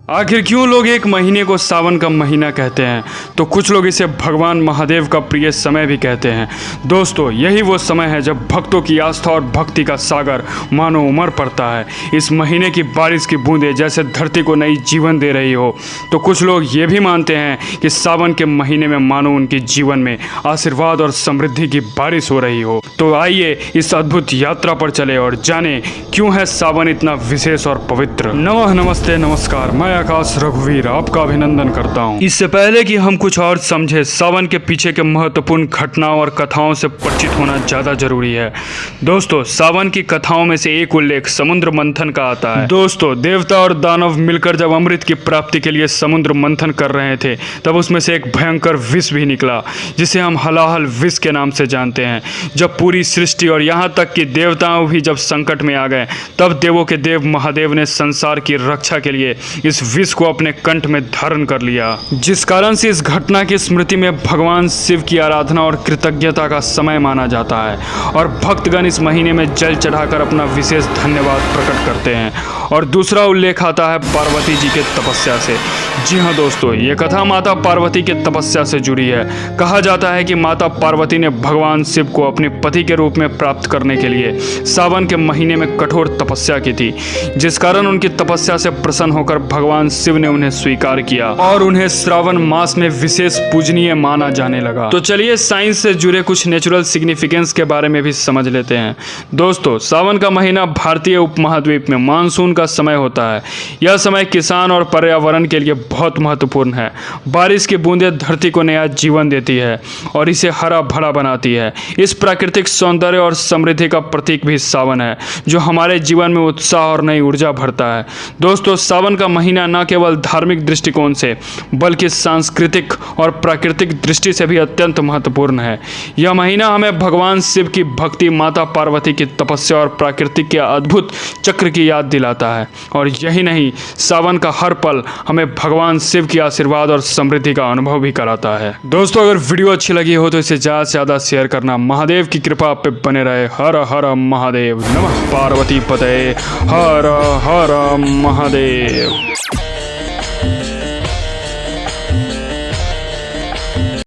आखिर क्यों लोग एक महीने को सावन का महीना कहते हैं, तो कुछ लोग इसे भगवान महादेव का प्रिय समय भी कहते हैं। दोस्तों, यही वो समय है जब भक्तों की आस्था और भक्ति का सागर मानो उमड़ पड़ता है। इस महीने की बारिश की बूंदें जैसे धरती को नई जीवन दे रही हो, तो कुछ लोग ये भी मानते हैं कि सावन के महीने में मानो उनके जीवन में आशीर्वाद और समृद्धि की बारिश हो रही हो। तो आइए इस अद्भुत यात्रा पर चले और जाने क्यों है सावन इतना विशेष और पवित्र। नमः नमस्ते नमस्कार, मैं आकाश रघुवीर आपका अभिनंदन करता हूँ। इससे पहले कि हम कुछ और समझे, सावन के पीछे के महत्वपूर्ण घटनाओं और कथाओं से परिचित होना ज्यादा जरूरी है। दोस्तों, सावन की कथाओं में से एक उल्लेख समुद्र मंथन का आता है। दोस्तों, देवता और दानव मिलकर जब अमृत की प्राप्ति के लिए समुद्र मंथन कर रहे थे, तब उसमें से एक भयंकर विष भी निकला, जिसे हम हलाहल विष के नाम से जानते हैं। जब पूरी सृष्टि और यहाँ तक कि देवताओं भी जब संकट में आ गए, तब देवों के देव महादेव ने संसार की रक्षा के लिए इस विष को अपने कंठ में धारण कर लिया, जिस कारण से इस घटना की स्मृति में भगवान शिव की आराधना और कृतज्ञता का समय माना जाता है और भक्तगण इस महीने में जल चढ़ाकर अपना विशेष धन्यवाद प्रकट करते हैं। और दूसरा उल्लेख आता है पार्वती जी के तपस्या से। जी हाँ दोस्तों, ये कथा माता पार्वती के तपस्या से जुड़ी है। कहा जाता है कि माता पार्वती ने भगवान शिव को अपने पति के रूप में प्राप्त करने के लिए सावन के महीने में कठोर तपस्या की थी, जिस कारण उनकी तपस्या से प्रसन्न होकर भगवान शिव ने उन्हें स्वीकार किया और उन्हें श्रावण मास में विशेष पूजनीय माना जाने लगा। तो चलिए साइंस से जुड़े कुछ नेचुरल सिग्निफिकेंस के बारे में भी समझ लेते हैं। दोस्तों, सावन का महीना भारतीय उपमहाद्वीप में मानसून का समय होता है। यह समय किसान और पर्यावरण के लिए बहुत महत्वपूर्ण है। बारिश की बूंदें धरती को नया जीवन देती है और इसे हरा भरा बनाती है। इस प्राकृतिक सौंदर्य और समृद्धि का प्रतीक भी सावन है, जो हमारे जीवन में उत्साह और नई ऊर्जा भरता है। दोस्तों, सावन का महीना न केवल धार्मिक दृष्टिकोण से बल्कि सांस्कृतिक और प्राकृतिक दृष्टि से भी अत्यंत महत्वपूर्ण है। यह महीना हमें भगवान शिव की भक्ति, माता पार्वती की तपस्या और प्राकृतिक के अद्भुत चक्र की याद दिलाता है। और यही नहीं, सावन का हर पल हमें भगवान शिव की आशीर्वाद और समृद्धि का अनुभव भी कराता है। दोस्तों, अगर वीडियो अच्छी लगी हो तो इसे ज़्यादा से ज़्यादा शेयर करना। महादेव की कृपा आप पे बने रहे। हर हर महादेव। नमः पार्वती पते। हर हर महादेव।